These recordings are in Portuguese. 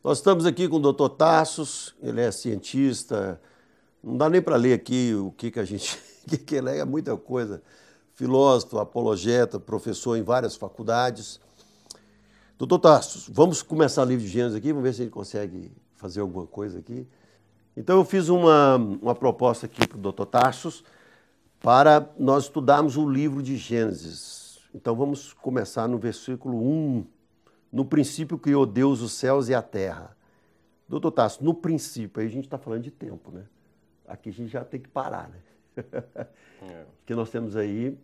Nós estamos aqui com o Dr. Tarssos, ele é cientista, não dá nem para ler aqui o que a gente... que ele é muita coisa. Filósofo, apologeta, professor em várias faculdades. Dr. Tarssos, vamos começar o livro de Gênesis aqui, vamos ver se a gente consegue fazer alguma coisa aqui. Então eu fiz uma proposta aqui para o Dr. Tarssos para nós estudarmos o livro de Gênesis. Então vamos começar no versículo 1. No princípio criou Deus os céus e a terra. Doutor Tarssos, no princípio, aí a gente está falando de tempo, né? Aqui a gente já tem que parar, né? Porque nós temos aí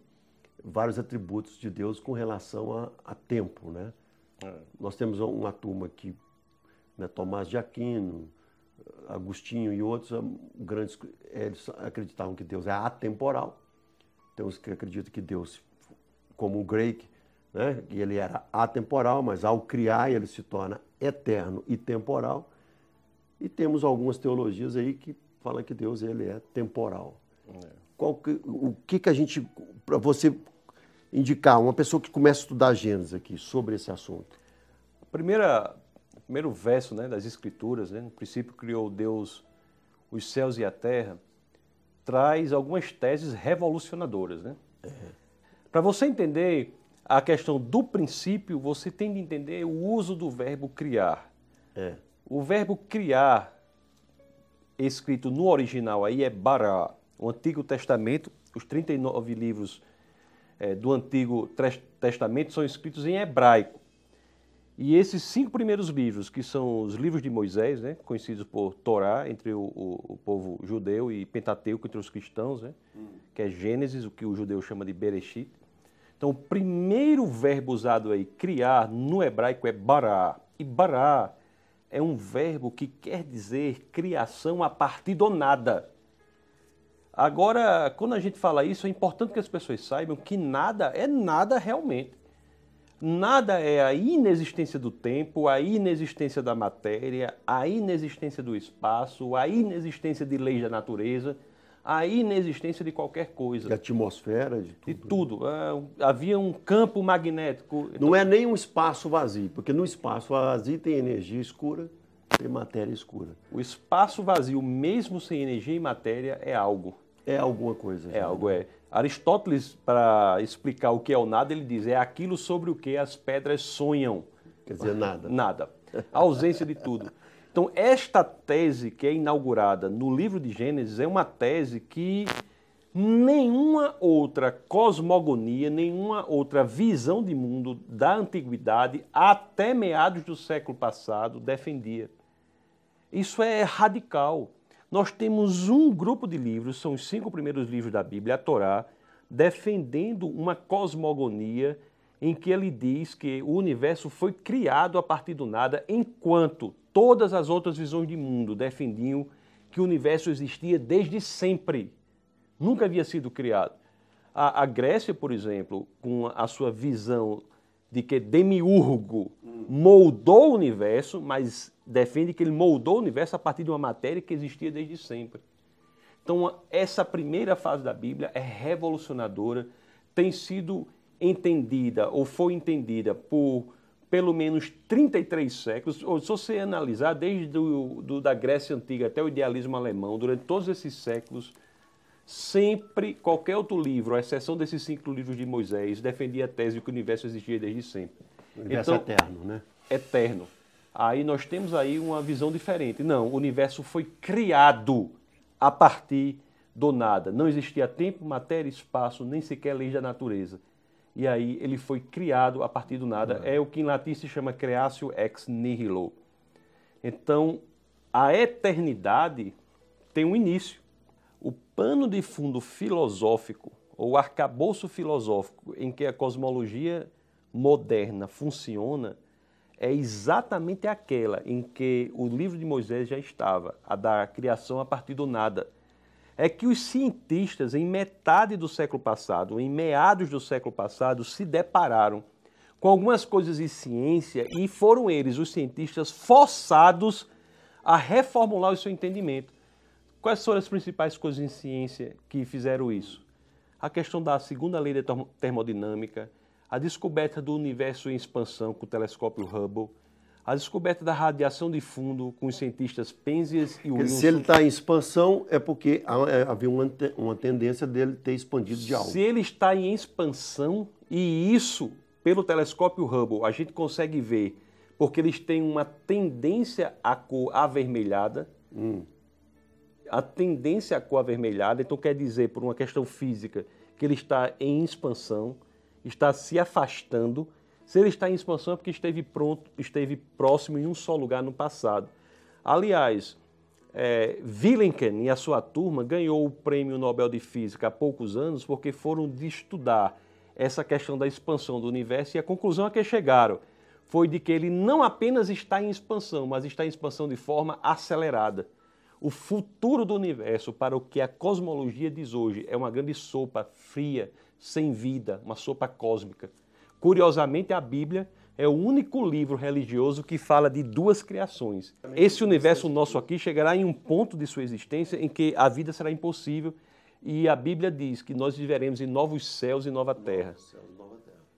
vários atributos de Deus com relação a tempo, né? Nós temos uma turma aqui, né, Tomás de Aquino, Agostinho e outros grandes, eles acreditavam que Deus é atemporal. Tem uns que acreditam que Deus, como o Drake, né, que ele era atemporal, mas ao criar ele se torna eterno e temporal. E temos algumas teologias aí que falam que Deus ele é temporal. O que a gente, para você indicar, uma pessoa que começa a estudar Gênesis aqui sobre esse assunto? Primeiro verso, né, das Escrituras, né, no princípio criou Deus os céus e a terra, traz algumas teses revolucionadoras, né? Para você entender a questão do princípio, você tem de entender o uso do verbo criar. O verbo criar, escrito no original aí, é bara. O Antigo Testamento, os 39 livros do Antigo Testamento são escritos em hebraico. E esses 5 primeiros livros, que são os livros de Moisés, né, conhecidos por Torá, entre o povo judeu, e Pentateuco entre os cristãos, né, que é Gênesis, o que o judeu chama de Bereshit. Então, o primeiro verbo usado aí, criar, no hebraico é bara. E bara é um verbo que quer dizer criação a partir do nada. Agora, quando a gente fala isso, é importante que as pessoas saibam que nada é nada realmente. Nada é a inexistência do tempo, a inexistência da matéria, a inexistência do espaço, a inexistência de leis da natureza, a inexistência de qualquer coisa. Da atmosfera, de tudo. De tudo. Havia um campo magnético. Não é nem um espaço vazio, porque no espaço vazio tem energia escura, tem matéria escura. O espaço vazio, mesmo sem energia e matéria, é algo. É alguma coisa. É algo, é. Aristóteles, para explicar o que é o nada, ele diz, é aquilo sobre o que as pedras sonham. Quer dizer, nada. Nada. A ausência de tudo. Então, esta tese que é inaugurada no livro de Gênesis é uma tese que nenhuma outra cosmogonia, nenhuma outra visão de mundo da antiguidade até meados do século passado defendia. Isso é radical. Nós temos um grupo de livros, são os 5 primeiros livros da Bíblia, a Torá, defendendo uma cosmogonia em que ele diz que o universo foi criado a partir do nada, enquanto todas as outras visões de mundo defendiam que o universo existia desde sempre. Nunca havia sido criado. A Grécia, por exemplo, com a sua visão de que Demiurgo moldou o universo, mas defende que ele moldou o universo a partir de uma matéria que existia desde sempre. Então, essa primeira fase da Bíblia é revolucionadora, tem sido entendida, ou foi entendida por pelo menos 33 séculos, ou se você analisar, desde da Grécia Antiga até o idealismo alemão, durante todos esses séculos, sempre, qualquer outro livro, à exceção desses 5 livros de Moisés, defendia a tese de que o universo existia desde sempre. O universo é eterno, né? Eterno. Aí nós temos aí uma visão diferente. Não, o universo foi criado a partir do nada. Não existia tempo, matéria, espaço, nem sequer leis da natureza. E aí ele foi criado a partir do nada. É o que em latim se chama creatio ex nihilo. Então, a eternidade tem um início. O pano de fundo filosófico, ou arcabouço filosófico, em que a cosmologia moderna funciona, é exatamente aquela em que o livro de Moisés já estava, a da criação a partir do nada. É que os cientistas, em metade do século passado, em meados do século passado, se depararam com algumas coisas em ciência e foram eles, os cientistas, forçados a reformular o seu entendimento. Quais foram as principais coisas em ciência que fizeram isso? A questão da segunda lei da termodinâmica, a descoberta do universo em expansão com o telescópio Hubble, A descoberta da radiação de fundo com os cientistas Penzias e Wilson. Se ele está em expansão, é porque havia uma tendência dele ter expandido de algo. Se ele está em expansão, e isso, pelo telescópio Hubble, a gente consegue ver, porque eles têm uma tendência à cor avermelhada. A tendência à cor avermelhada, então quer dizer, por uma questão física, que ele está em expansão, está se afastando. Se ele está em expansão é porque esteve próximo em um só lugar no passado. Aliás, Vilenken e a sua turma ganhou o Prêmio Nobel de Física há poucos anos porque foram de estudar essa questão da expansão do universo, e a conclusão a que chegaram foi de que ele não apenas está em expansão, mas está em expansão de forma acelerada. O futuro do universo, para o que a cosmologia diz hoje, é uma grande sopa fria, sem vida, uma sopa cósmica. Curiosamente, a Bíblia é o único livro religioso que fala de duas criações. Esse universo nosso aqui chegará em um ponto de sua existência em que a vida será impossível, e a Bíblia diz que nós viveremos em novos céus e nova terra.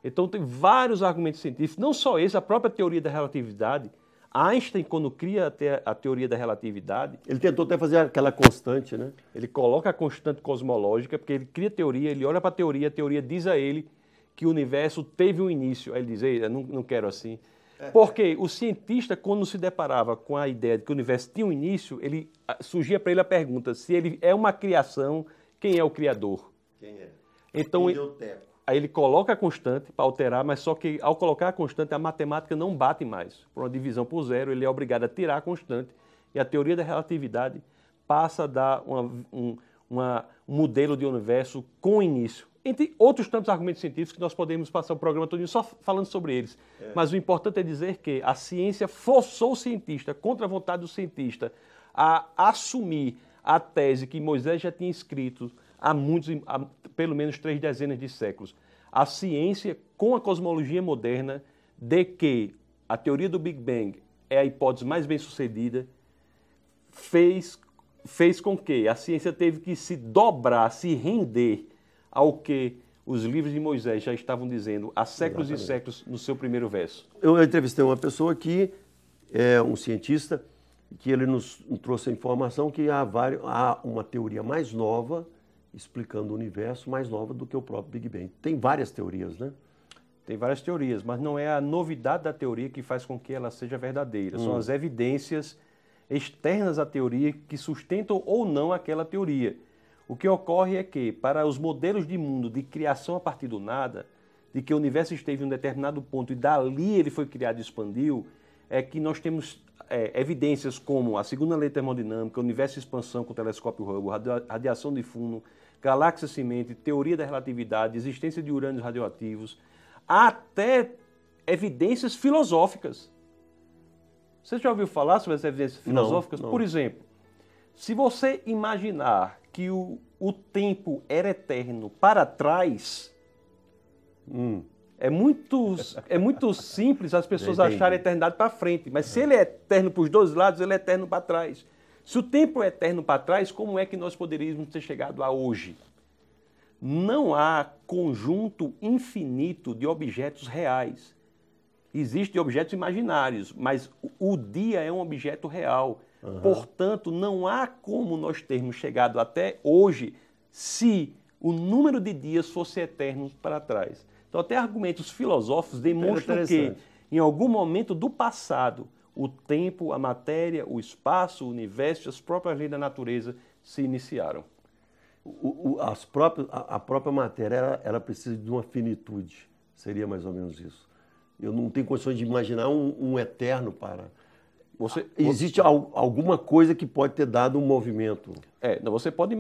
Então tem vários argumentos científicos, não só esse, a própria teoria da relatividade. Einstein, quando cria a teoria da relatividade... Ele tentou até fazer aquela constante, né? Ele coloca a constante cosmológica, porque ele cria teoria, ele olha para a teoria diz a ele que o universo teve um início. Aí ele diz, eu não quero assim. Porque o cientista, quando se deparava com a ideia de que o universo tinha um início, surgia para ele a pergunta, se ele é uma criação, quem é o criador? Quem é? Então, aí ele coloca a constante para alterar, mas só que ao colocar a constante, a matemática não bate mais. Por uma divisão por zero, ele é obrigado a tirar a constante, e a teoria da relatividade passa a dar um modelo de universo com início. Entre outros tantos argumentos científicos que nós podemos passar o programa todo só falando sobre eles. Mas o importante é dizer que a ciência forçou o cientista, contra a vontade do cientista, a assumir a tese que Moisés já tinha escrito há pelo menos 3 dezenas de séculos. A ciência, com a cosmologia moderna, de que a teoria do Big Bang é a hipótese mais bem sucedida, fez com que a ciência teve que se dobrar, se render ao que os livros de Moisés já estavam dizendo há séculos e séculos no seu primeiro verso. Eu entrevistei uma pessoa que é um cientista, que ele nos trouxe a informação que há uma teoria mais nova explicando o universo, mais nova do que o próprio Big Bang. Tem várias teorias, né? Tem várias teorias, mas não é a novidade da teoria que faz com que ela seja verdadeira. São as evidências externas à teoria que sustentam ou não aquela teoria. O que ocorre é que, para os modelos de mundo de criação a partir do nada, de que o universo esteve em um determinado ponto e dali ele foi criado e expandiu, é que nós temos evidências como a segunda lei termodinâmica, o universo em expansão com o telescópio Hubble, radiação de fundo, galáxia semente, teoria da relatividade, existência de urânios radioativos, até evidências filosóficas. Você já ouviu falar sobre as evidências filosóficas? Não. Por exemplo, se você imaginar que o tempo era eterno para trás, é muito simples as pessoas acharem a eternidade para frente, mas se ele é eterno para os dois lados, ele é eterno para trás. Se o tempo é eterno para trás, como é que nós poderíamos ter chegado a hoje? Não há conjunto infinito de objetos reais. Existem objetos imaginários, mas o dia é um objeto real. Portanto, não há como nós termos chegado até hoje se o número de dias fosse eterno para trás. Então, até argumentos filosóficos demonstram que, em algum momento do passado, o tempo, a matéria, o espaço, o universo, as próprias leis da natureza se iniciaram. A própria matéria ela precisa de uma finitude. Seria mais ou menos isso. Eu não tenho condições de imaginar um eterno para... Existe alguma coisa que pode ter dado um movimento? Você pode...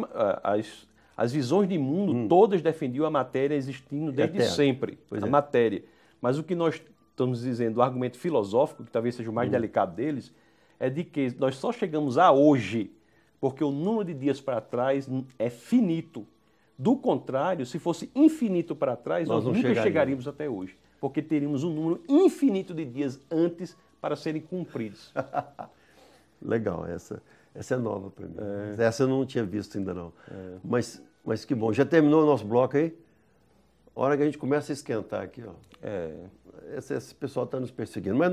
As visões de mundo, todas defendiam a matéria existindo desde sempre. A matéria. Mas o que nós estamos dizendo, o argumento filosófico, que talvez seja o mais delicado deles, é de que nós só chegamos a hoje porque o número de dias para trás é finito. Do contrário, se fosse infinito para trás, nós nunca chegaríamos até hoje. Porque teríamos um número infinito de dias antes para serem cumpridos. Legal, essa é nova para mim. Essa eu não tinha visto ainda não. Mas que bom. Já terminou o nosso bloco aí? A hora que a gente começa a esquentar aqui, ó. Esse pessoal está nos perseguindo. Mas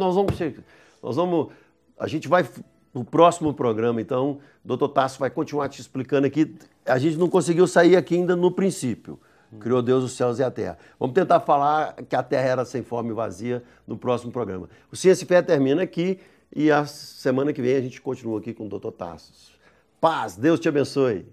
a gente vai, no próximo programa, então, o Dr. Tasso vai continuar te explicando aqui. A gente não conseguiu sair aqui ainda no princípio. Criou Deus os céus e a terra. Vamos tentar falar que a terra era sem forma e vazia no próximo programa. O Ciência e Fé termina aqui e a semana que vem a gente continua aqui com o Dr. Tasso. Paz, Deus te abençoe.